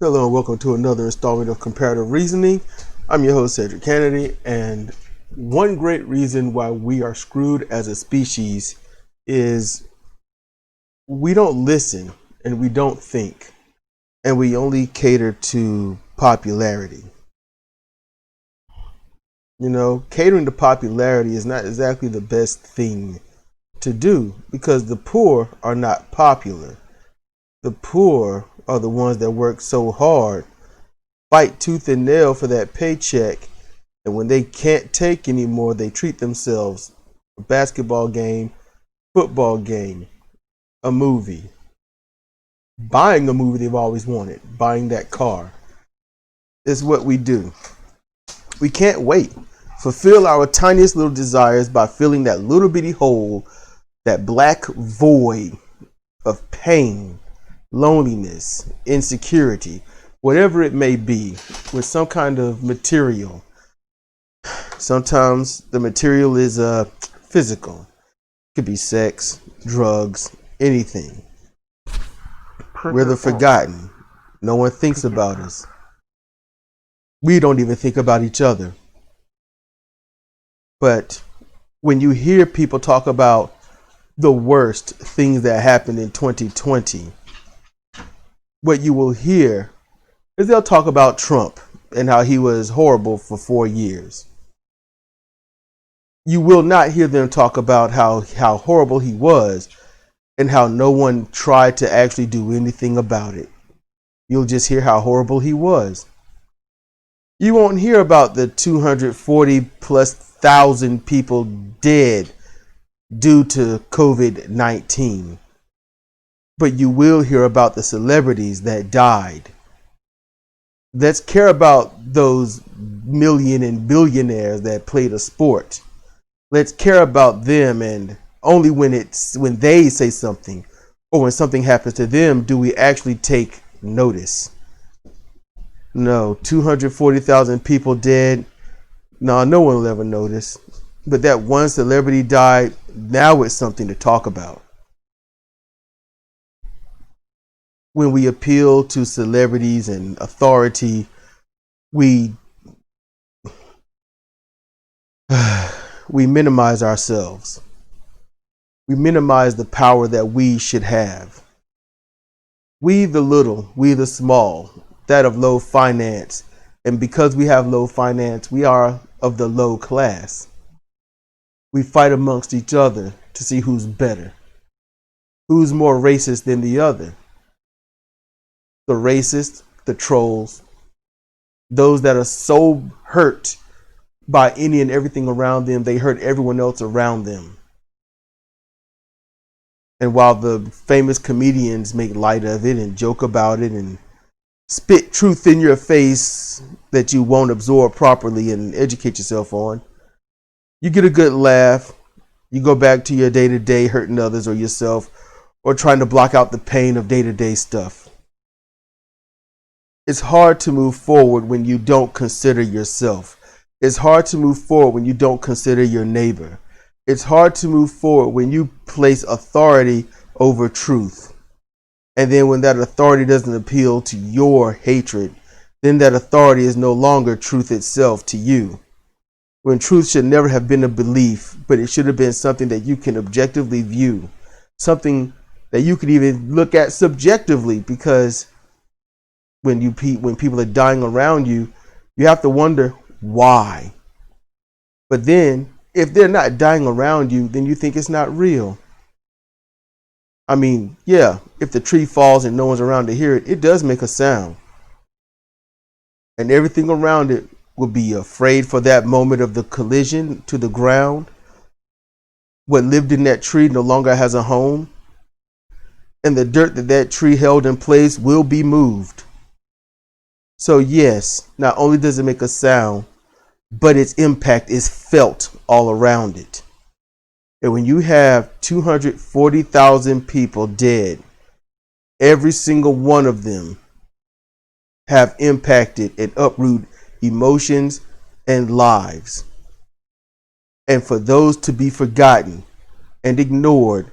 Hello and welcome to another installment of Comparative Reasoning. I'm your host, Sidra Kennedy, and one great reason why we are screwed as a species is we don't listen and we don't think, and we only cater to popularity. You know, catering to popularity is not exactly the best thing to do because the poor are not popular. The poor are the ones that work so hard, fight tooth and nail for that paycheck, and when they can't take anymore, they treat themselves a basketball game, football game, a movie, buying a movie they've always wanted, buying that car. Is what we do. We can't wait. Fulfill our tiniest little desires by filling that little bitty hole, that black void of pain, loneliness, insecurity, whatever it may be, with some kind of material. Sometimes the material is physical. It could be sex, drugs, anything. We're the forgotten. No one thinks about us. We don't even think about each other. But when you hear people talk about the worst things that happened in 2020, what you will hear is they'll talk about Trump and how he was horrible for 4 years. You will not hear them talk about how horrible he was and how no one tried to actually do anything about it. You'll just hear how horrible he was. You won't hear about the 240,000+ people dead due to COVID-19. But you will hear about the celebrities that died. Let's care about those million and billionaires that played a sport. Let's care about them, and only when they say something or when something happens to them do we actually take notice. No, 240,000 people dead. No one will ever notice. But that one celebrity died, now it's something to talk about. When we appeal to celebrities and authority, we minimize ourselves. We minimize the power that we should have. We the little, we the small, that of low finance. And because we have low finance, we are of the low class. We fight amongst each other to see who's better, who's more racist than the other. The racists, the trolls, those that are so hurt by any and everything around them, they hurt everyone else around them. And while the famous comedians make light of it and joke about it and spit truth in your face that you won't absorb properly and educate yourself on, you get a good laugh. You go back to your day-to-day hurting others or yourself or trying to block out the pain of day-to-day stuff. It's hard to move forward when you don't consider yourself. It's hard to move forward when you don't consider your neighbor. It's hard to move forward when you place authority over truth. And then when that authority doesn't appeal to your hatred, then that authority is no longer truth itself to you. When truth should never have been a belief, but it should have been something that you can objectively view. Something that you could even look at subjectively, because when people are dying around you, you have to wonder why. But then if they're not dying around you, then you think it's not real. I mean, yeah, if the tree falls and no one's around to hear it, it does make a sound. And everything around it will be afraid for that moment of the collision to the ground. What lived in that tree no longer has a home. And the dirt that tree held in place will be moved. So yes, not only does it make a sound, but its impact is felt all around it. And when you have 240,000 people dead, every single one of them have impacted and uprooted emotions and lives. And for those to be forgotten and ignored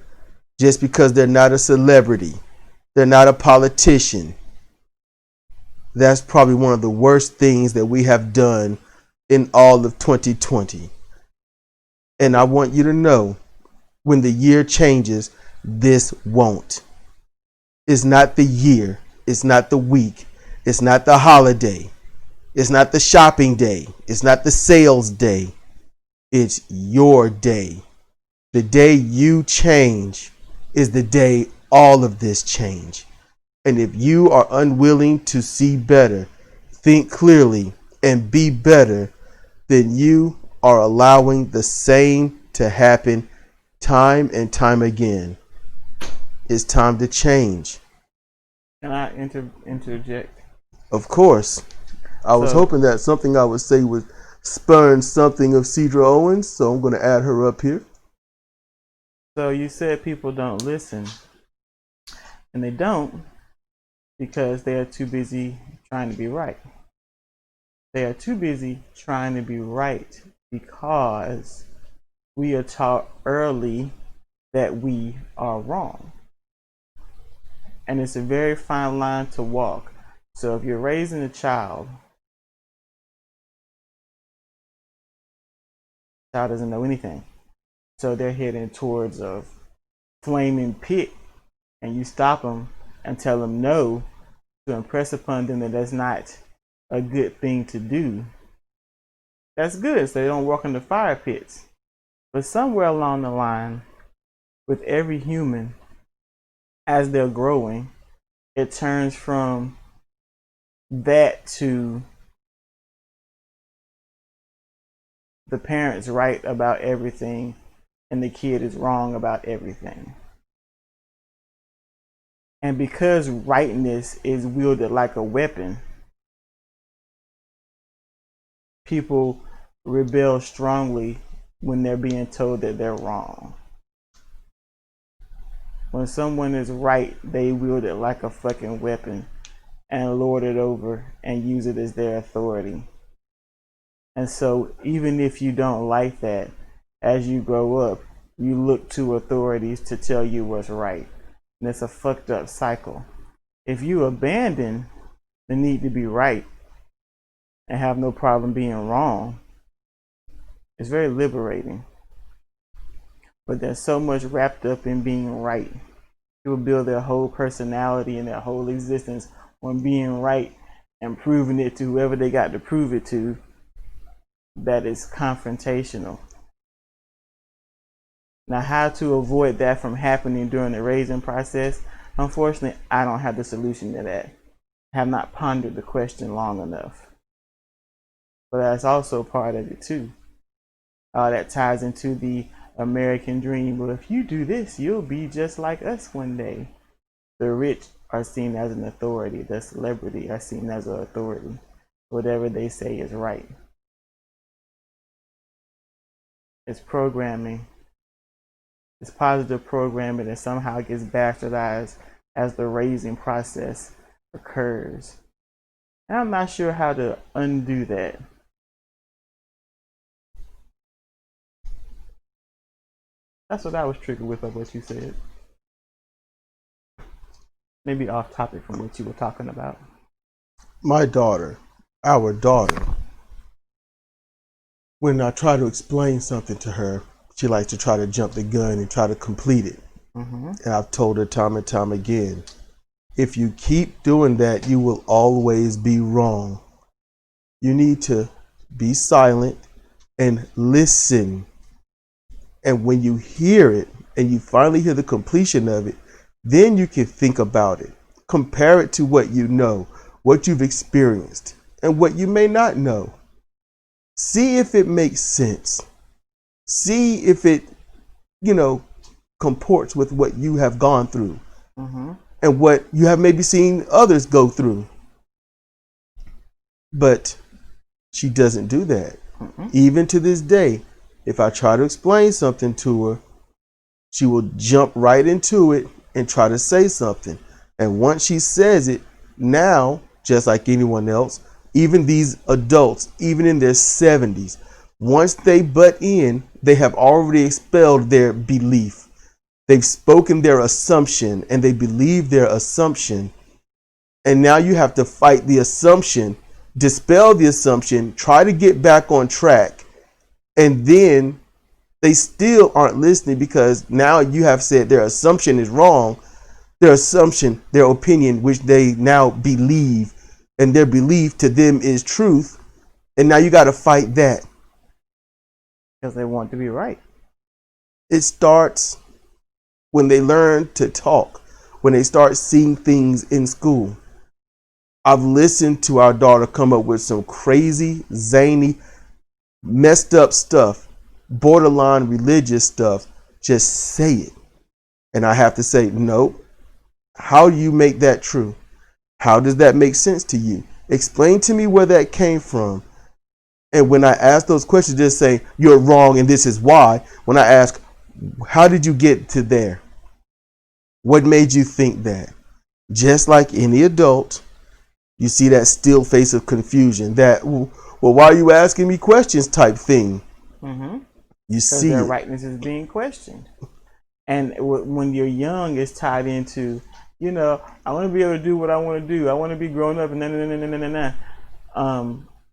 just because they're not a celebrity, they're not a politician, That's probably one of the worst things that we have done in all of 2020. And I want you to know, when the year changes, this won't. It's not the year. It's not the week. It's not the holiday. It's not the shopping day. It's not the sales day. It's your day. The day you change is the day all of this change. And if you are unwilling to see better, think clearly, and be better, then you are allowing the same to happen time and time again. It's time to change. Can I interject? Of course. I was hoping that something I would say would spurn something of Sidra Owens, so I'm going to add her up here. So you said people don't listen, and they don't because they are too busy trying to be right. They are too busy trying to be right because we are taught early that we are wrong. And it's a very fine line to walk. So if you're raising a child doesn't know anything. So they're heading towards a flaming pit, and you stop them and tell them no to impress upon them that that's not a good thing to do. That's good, so they don't walk into fire pits. But somewhere along the line, with every human, as they're growing, it turns from that to the parent's right about everything and the kid is wrong about everything. And because rightness is wielded like a weapon, people rebel strongly when they're being told that they're wrong. When someone is right, they wield it like a fucking weapon and lord it over and use it as their authority. And so even if you don't like that, as you grow up, you look to authorities to tell you what's right. And it's a fucked up cycle. If you abandon the need to be right and have no problem being wrong, it's very liberating. But there's so much wrapped up in being right. People build their whole personality and their whole existence on being right and proving it to whoever they got to prove it to. That is confrontational. Now, how to avoid that from happening during the raising process? Unfortunately, I don't have the solution to that. I have not pondered the question long enough. But that's also part of it too. That ties into the American dream. Well, if you do this, you'll be just like us one day. The rich are seen as an authority. The celebrity are seen as an authority. Whatever they say is right. It's programming. It's positive programming that somehow gets bastardized as the raising process occurs. And I'm not sure how to undo that. That's what I was triggered with of what you said. Maybe off topic from what you were talking about. My daughter, our daughter, when I try to explain something to her, she likes to try to jump the gun and try to complete it. And I've told her time and time again, if you keep doing that, you will always be wrong. You need to be silent and listen. And when you hear it and you finally hear the completion of it, then you can think about it. Compare it to what you know, what you've experienced, and what you may not know. See if it makes sense. See if it, comports with what you have gone through and what you have maybe seen others go through. But she doesn't do that. Even to this day, if I try to explain something to her, she will jump right into it and try to say something. And once she says it, now, just like anyone else, even these adults, even in their 70s, once they butt in, they have already expelled their belief. They've spoken their assumption and they believe their assumption. And now you have to fight the assumption, dispel the assumption, try to get back on track. And then they still aren't listening because now you have said their assumption is wrong. Their assumption, their opinion, which they now believe, and their belief to them is truth. And now you got to fight that. Because they want to be right. It starts when they learn to talk, when they start seeing things in school. I've listened to our daughter come up with some crazy, zany, messed up stuff, borderline religious stuff. Just say it. And I have to say, no. How do you make that true? How does that make sense to you? Explain to me where that came from. And when I ask those questions, just say, you're wrong and this is why. When I ask, how did you get to there? What made you think that? Just like any adult, you see that still face of confusion, that, well, why are you asking me questions type thing. Mm-hmm. You see their it. rightness is being questioned. And when you're young, it's tied into, I want to be able to do what I want to do. I want to be grown up and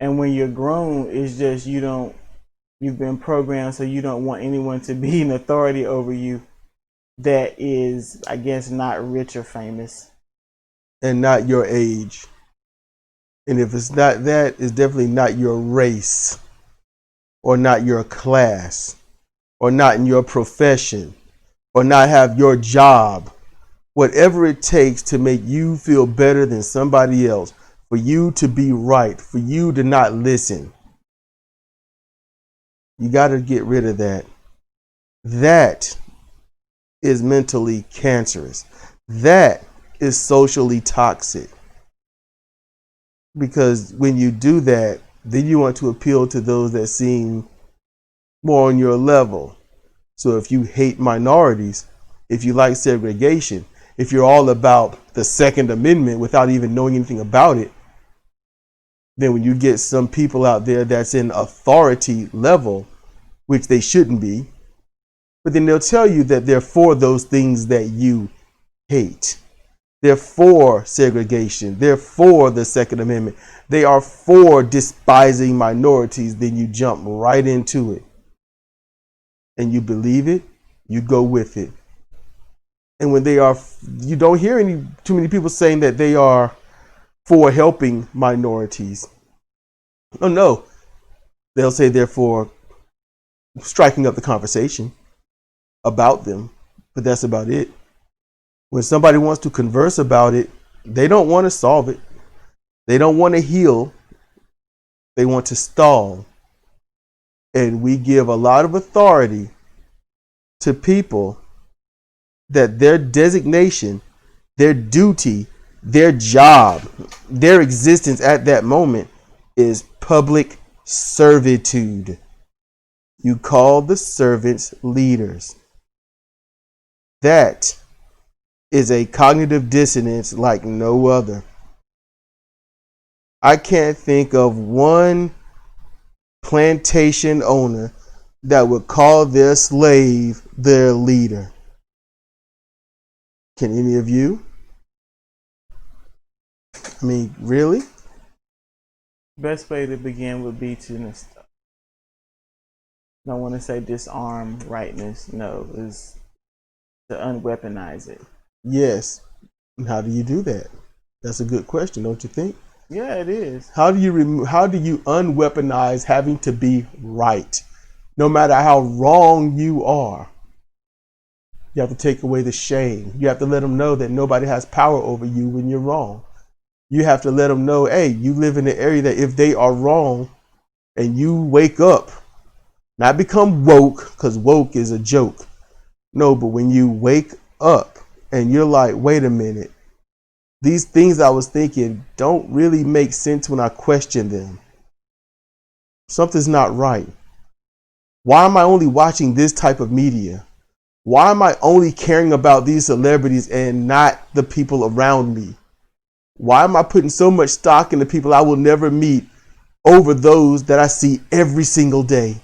and when you're grown, it's just you've been programmed so you don't want anyone to be an authority over you that is, I guess, not rich or famous. And not your age. And if it's not that, it's definitely not your race, or not your class, or not in your profession, or not have your job. Whatever it takes to make you feel better than somebody else, for you to be right, for you to not listen. You got to get rid of that. That is mentally cancerous. That is socially toxic. Because when you do that, then you want to appeal to those that seem more on your level. So if you hate minorities, if you like segregation, if you're all about the Second Amendment without even knowing anything about it, then when you get some people out there that's in authority level, which they shouldn't be, but then they'll tell you that they're for those things that you hate. They're for segregation. They're for the Second Amendment. They are for despising minorities. Then you jump right into it. And you believe it, you go with it. And when they are, you don't hear too many people saying that they are for helping minorities. Oh no, they'll say they're for striking up the conversation about them, but that's about it. When somebody wants to converse about it, they don't want to solve it. They don't want to heal. They want to stall. And we give a lot of authority to people that their designation, their duty, their job, their existence at that moment is public servitude. You call the servants leaders. That is a cognitive dissonance like no other. I can't think of one plantation owner that would call their slave their leader. Can any of you? I mean, really? Best way to begin would be to, don't want to say disarm rightness. No, is to unweaponize it. Yes. And how do you do that? That's a good question, don't you think? Yeah, it is. How do you unweaponize having to be right? No matter how wrong you are. You have to take away the shame. You have to let them know that nobody has power over you when you're wrong. You have to let them know, hey, you live in an area that if they are wrong and you wake up, not become woke, because woke is a joke. No, but when you wake up and you're like, wait a minute, these things I was thinking don't really make sense when I question them. Something's not right. Why am I only watching this type of media? Why am I only caring about these celebrities and not the people around me? Why am I putting so much stock in the people I will never meet over those that I see every single day?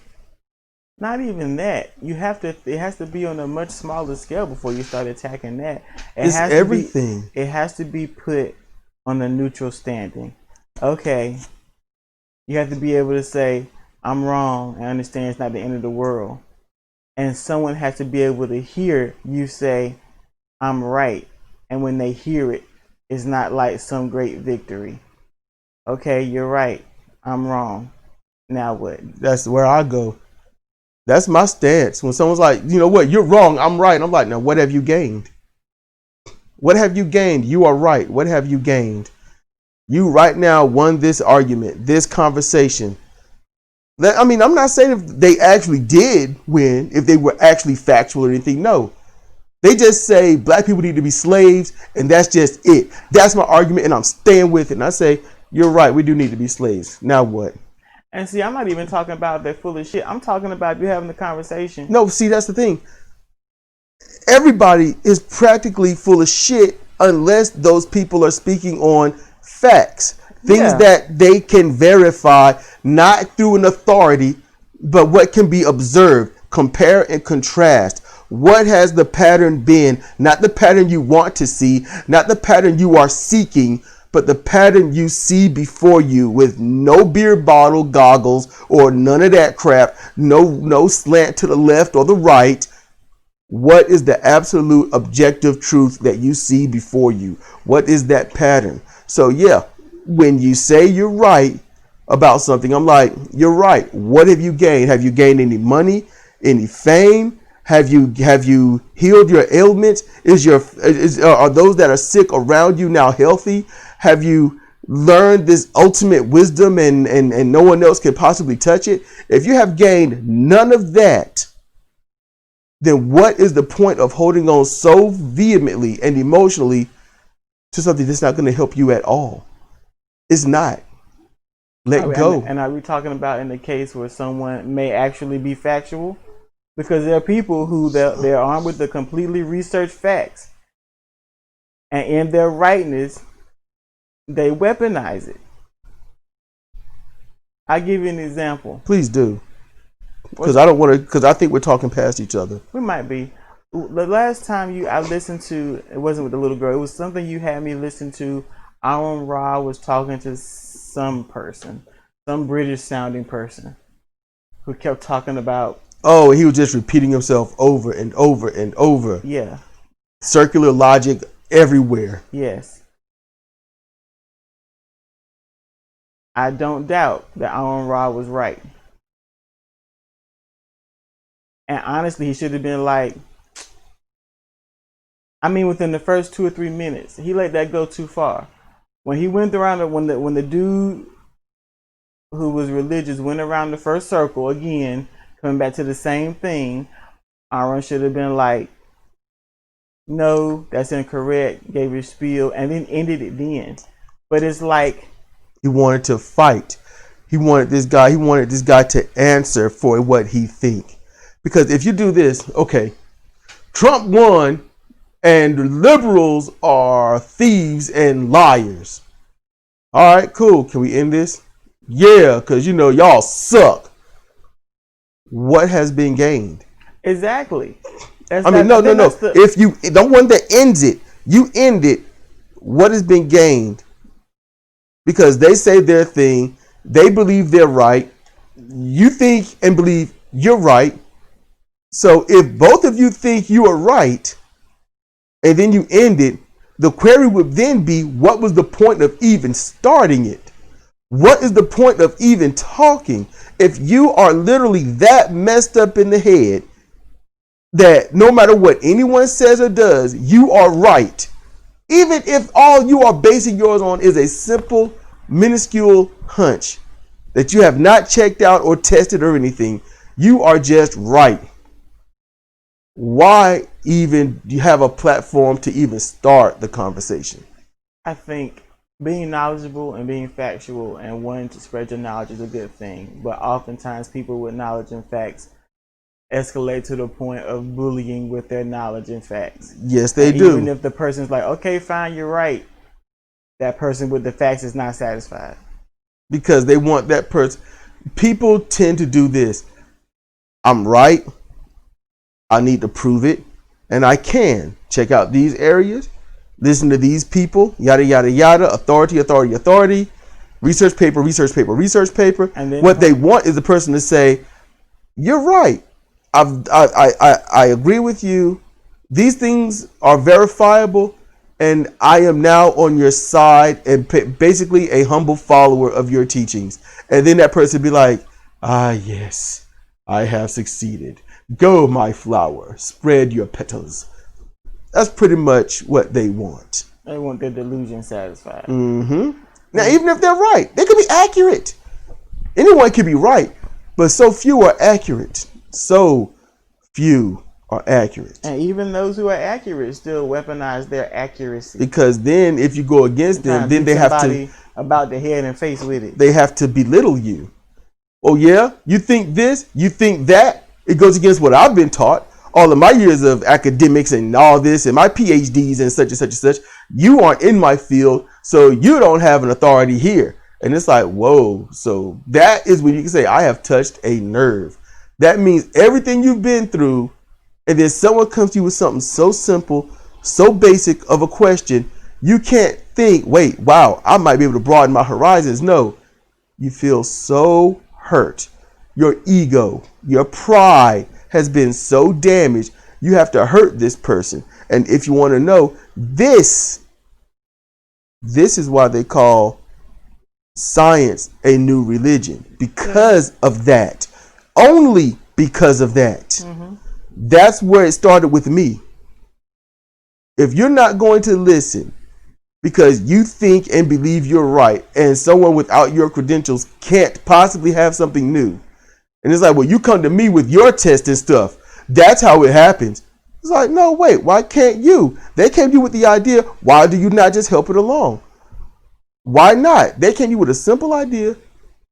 Not even that. It has to be on a much smaller scale before you start attacking that. It's everything. It has to be put on a neutral standing. Okay, you have to be able to say, I'm wrong, and understand it's not the end of the world. And someone has to be able to hear you say, I'm right. And when they hear it, it's not like some great victory. Okay, you're right. I'm wrong. Now what? That's where I go. That's my stance. When someone's like, you know what, you're wrong, I'm right. I'm like, now what have you gained? What have you gained? You are right. What have you gained? You right now won this argument, this conversation. I mean, I'm not saying if they actually did win, if they were actually factual or anything. No. They just say black people need to be slaves, and that's just it. That's my argument, and I'm staying with it. And I say, you're right, we do need to be slaves. Now what? And see, I'm not even talking about they're full of shit. I'm talking about you having the conversation. No, see, that's the thing. Everybody is practically full of shit unless those people are speaking on facts. Things that they can verify, not through an authority, but what can be observed. Compare and contrast. What has the pattern been? Not the pattern you want to see, not the pattern you are seeking, but the pattern you see before you with no beer bottle goggles or none of that crap, no slant to the left or the right. What is the absolute objective truth that you see before you? What is that pattern? So yeah, when you say you're right about something, I'm like, you're right. What have you gained? Have you gained any money, any fame? Have you healed your ailments? Are those that are sick around you now healthy? Have you learned this ultimate wisdom and no one else can possibly touch it? If you have gained none of that, then what is the point of holding on so vehemently and emotionally to something that's not going to help you at all? It's not. Let go. And are we talking about in the case where someone may actually be factual? Because there are people who they're armed with the completely researched facts, and in their rightness, they weaponize it. I'll give you an example. Please do. Because I don't want to. Because I think we're talking past each other. We might be. The last time I listened to, it wasn't with the little girl. It was something you had me listen to. Aaron Ra was talking to some person, some British sounding person, who kept talking about. Oh, he was just repeating himself over and over and over. Yeah. Circular logic everywhere. Yes. I don't doubt that Aaron Ra was right. And honestly, he should have been like, I mean, within the first 2 or 3 minutes, he let that go too far. When he went around, when the dude who was religious went around the first circle again, coming back to the same thing, Aaron should have been like, no, that's incorrect, gave his spiel, and then ended it then. But it's like, he wanted to fight. He wanted this guy to answer for what he think. Because if you do this, okay, Trump won and liberals are thieves and liars. All right, cool. Can we end this? Yeah, because y'all suck. What has been gained? Exactly. No. If you the one that ends it, you end it. What has been gained? Because they say their thing, they believe they're right. You think and believe you're right. So if both of you think you are right, and then you end it, the query would then be, what was the point of even starting it? What is the point of even talking? If you are literally that messed up in the head that no matter what anyone says or does, you are right. Even if all you are basing yours on is a simple, minuscule hunch that you have not checked out or tested or anything, you are just right. Why even do you have a platform to even start the conversation? I think being knowledgeable and being factual and wanting to spread your knowledge is a good thing. But oftentimes people with knowledge and facts escalate to the point of bullying with their knowledge and facts. Yes, they do. Even if the person's like, okay, fine, you're right, that person with the facts is not satisfied. Because they want that person. People tend to do this. I'm right. I need to prove it. And I can. Check out these areas. Listen to these people, yada, yada, yada, authority, authority, authority, research paper, research paper, research paper. And then what they want is the person to say, you're right. I agree with you. These things are verifiable, and I am now on your side and basically a humble follower of your teachings. And then that person be like, ah, yes, I have succeeded. Go, my flower, spread your petals. That's pretty much what they want. They want their delusion satisfied. Mm-hmm. Now, even if they're right, they could be accurate. Anyone can be right, but so few are accurate. So few are accurate. And even those who are accurate still weaponize their accuracy. Because then if you go against them, then they have to about the head and face with it. They have to belittle you. Oh yeah, you think this, you think that. It goes against what I've been taught. All of my years of academics and all this and my PhDs and such and such and such. You aren't in my field, so you don't have an authority here. And it's like, whoa. So that is when you can say, I have touched a nerve. That means everything you've been through, and then someone comes to you with something so simple, so basic of a question, you can't think, wait, wow, I might be able to broaden my horizons. No, you feel so hurt. Your ego, your pride has been so damaged, you have to hurt this person. And if you want to know, this is why they call science a new religion, because of that. Only because of that. Mm-hmm. That's where it started with me. If you're not going to listen because you think and believe you're right, and someone without your credentials can't possibly have something new, and it's like, well, you come to me with your test and stuff. That's how it happens. It's like, no, wait, why can't you? They came to you with the idea. Why do you not just help it along? Why not? They came to you with a simple idea.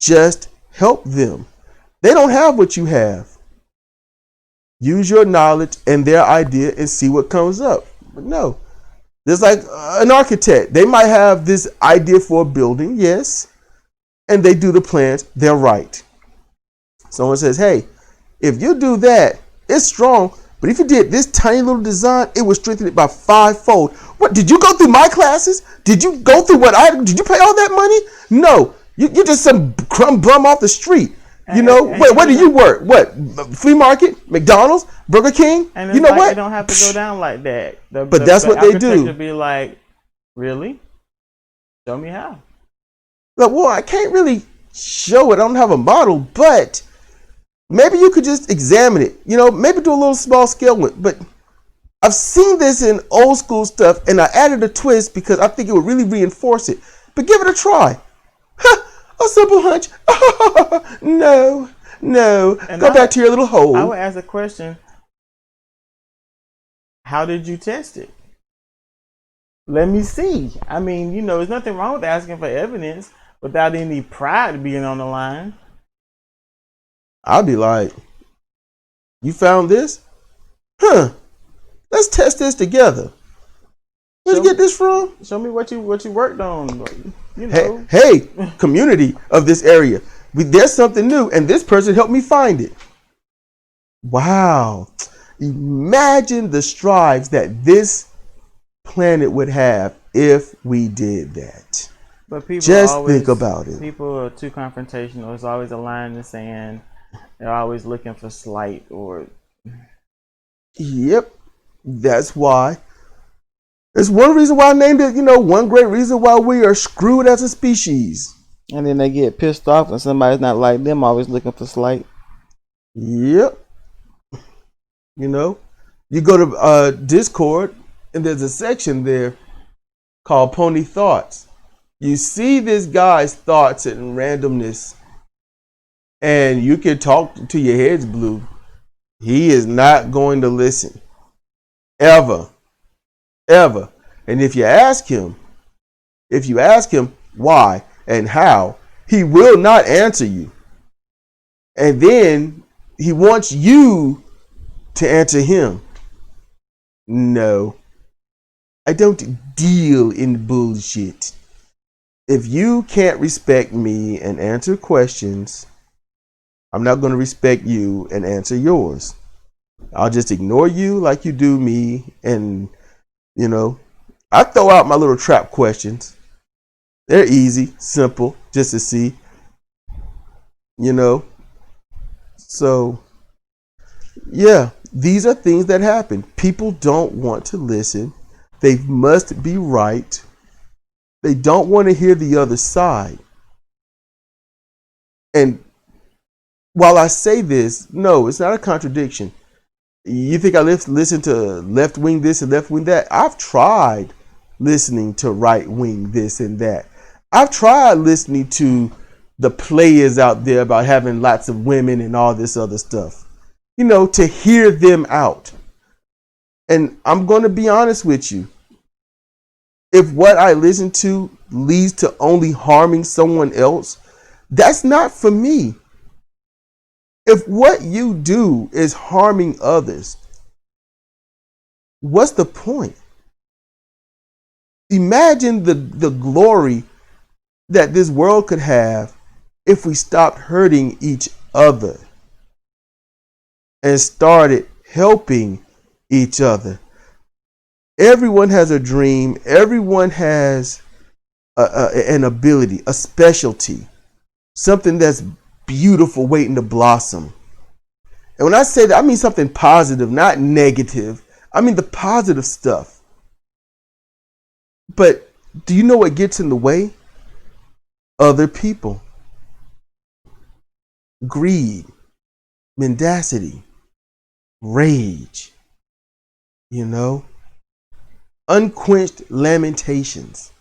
Just help them. They don't have what you have. Use your knowledge and their idea and see what comes up. But no, there's like an architect. They might have this idea for a building, yes, and they do the plans. They're right. Someone says, hey, if you do that, it's strong. But if you did this tiny little design, it would strengthen it by 5-fold. What, did you go through my classes? Did you go through did you pay all that money? No, you're just some crumb bum off the street. You know, wait, where do you work? What, flea market, McDonald's, Burger King? And you know like, what? It don't have to go down like that. But that's what they do. To be like, really? Show me how. Like, well, I can't really show it. I don't have a model, but maybe you could just examine it. You know, maybe do a little small scale one. But I've seen this in old school stuff, and I added a twist because I think it would really reinforce it. But give it a try. A simple hunch. No. And go back to your little hole. I would ask a question. How did you test it? Let me see. I mean, you know, there's nothing wrong with asking for evidence without any pride being on the line. I'll be like, you found this? Let's test this together. Where'd you get this from? Show me what you worked on. You know. Hey, community of this area. There's something new, and this person helped me find it. Wow. Imagine the strides that this planet would have if we did that. But people just think about it. People are too confrontational. There's always a line in the sand. They're always looking for slight or. Yep. That's why. It's one reason why I named it, one great reason why we are screwed as a species. And then they get pissed off when somebody's not like them, always looking for slight. Yep. You go to Discord, and there's a section there called Pony Thoughts. You see this guy's thoughts and randomness, and you can talk to your head's blue. He is not going to listen. Ever. And if you ask him why and how, he will not answer you. And then he wants you to answer him. No, I don't deal in bullshit. If you can't respect me and answer questions, I'm not going to respect you and answer yours. I'll just ignore you like you do me, and I throw out my little trap questions. They're easy, simple, just to see, you know. So, yeah, these are things that happen. People don't want to listen. They must be right. They don't want to hear the other side. And while I say this, no, it's not a contradiction. You think I listen to left wing this and left wing that? I've tried listening to right wing this and that. I've tried listening to the players out there about having lots of women and all this other stuff, you know, to hear them out. And I'm going to be honest with you. If what I listen to leads to only harming someone else, that's not for me. If what you do is harming others, what's the point? Imagine the glory that this world could have if we stopped hurting each other and started helping each other. Everyone has a dream. Everyone has an ability, a specialty, something that's beautiful waiting to blossom. And when I say that, I mean something positive, not negative. I mean the positive stuff. But do you know what gets in the way? Other people. Greed, mendacity, rage, you know, unquenched lamentations.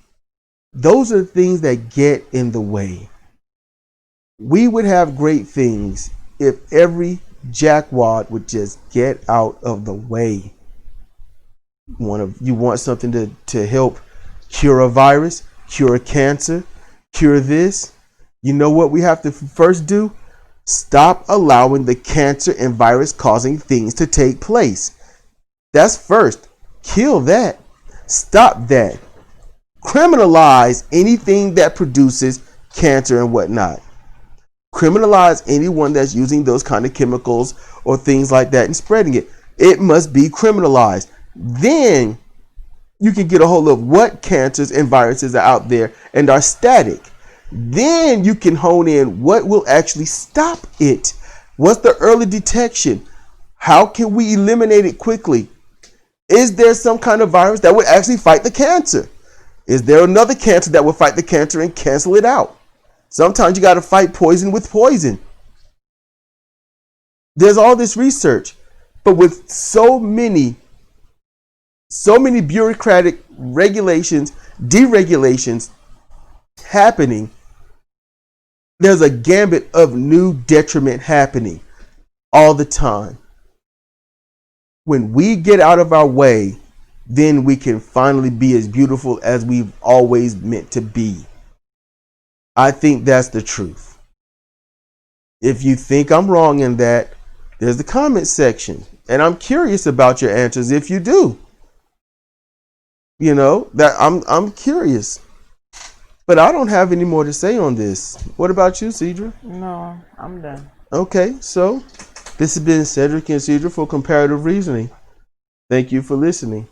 Those are the things that get in the way. We would have great things if every jackwad would just get out of the way. You want something to help cure a virus, cure cancer, cure this? You know what we have to first do? Stop allowing the cancer and virus causing things to take place. That's first. Kill that. Stop that. Criminalize anything that produces cancer and whatnot. Criminalize anyone that's using those kind of chemicals or things like that and spreading it. It must be criminalized. Then you can get a hold of what cancers and viruses are out there and are static. Then you can hone in what will actually stop it. What's the early detection? How can we eliminate it quickly? Is there some kind of virus that would actually fight the cancer? Is there another cancer that will fight the cancer and cancel it out? Sometimes you got to fight poison with poison. There's all this research, but with so many bureaucratic regulations, deregulations happening, there's a gambit of new detriment happening all the time. When we get out of our way, then we can finally be as beautiful as we've always meant to be. I think that's the truth. If you think I'm wrong in that, there's the comment section. And I'm curious about your answers if you do. You know, that I'm curious. But I don't have any more to say on this. What about you, Sidra? No, I'm done. Okay, so this has been Cedric and Sidra for Comparative Reasoning. Thank you for listening.